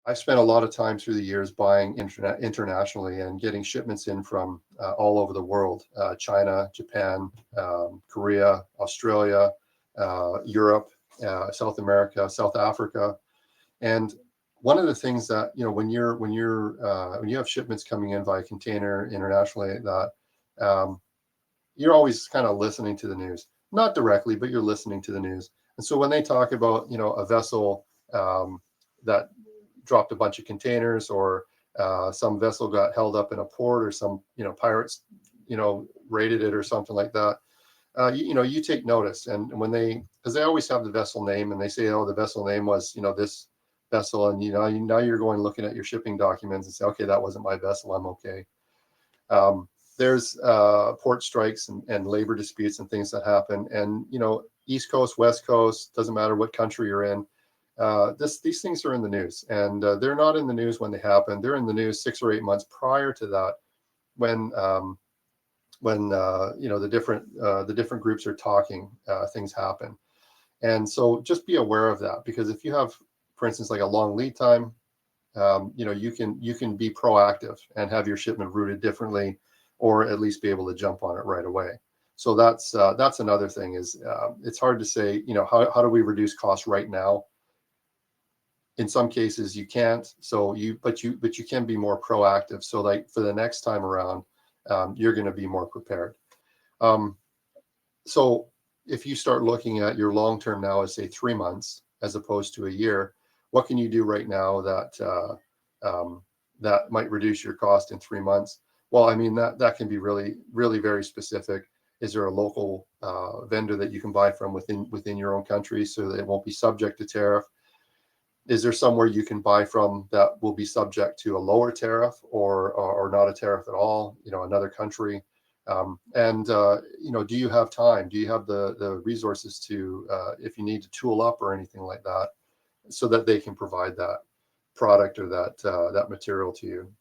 I've spent a lot of time through the years buying internationally and getting shipments in from all over the world, China, Japan, Korea, Australia, Europe, South America, South Africa. And one of the things that, when you have shipments coming in via container internationally, that you're always kind of listening to the news, not directly, but you're listening to the news. And so when they talk about, a vessel that dropped a bunch of containers, or some vessel got held up in a port, or some, pirates, raided it or something like that, you take notice. And when because they always have the vessel name, and they say, oh, the vessel name was, this vessel. And, now you're going looking at your shipping documents and say, okay, that wasn't my vessel. I'm okay. There's port strikes and labor disputes and things that happen. And, East Coast, West Coast, doesn't matter what country you're in. These things are in the news, and they're not in the news when they happen. They're in the news 6 or 8 months prior to that, when the different groups are talking, things happen. And so just be aware of that, because if you have, for instance, like a long lead time, you can be proactive and have your shipment routed differently, or at least be able to jump on it right away. So that's another thing, is it's hard to say, how do we reduce costs right now? In some cases you can't. But you can be more proactive. So like for the next time around, you're going to be more prepared. So if you start looking at your long term now as, say, 3 months as opposed to a year, what can you do right now that that might reduce your cost in 3 months? Well, I mean, that can be really, really very specific. Is there a local vendor that you can buy from within your own country, so that it won't be subject to tariff? Is there somewhere you can buy from that will be subject to a lower tariff, or not a tariff at all? Another country. Do you have time? Do you have the resources to, if you need to tool up or anything like that, so that they can provide that product or that material to you?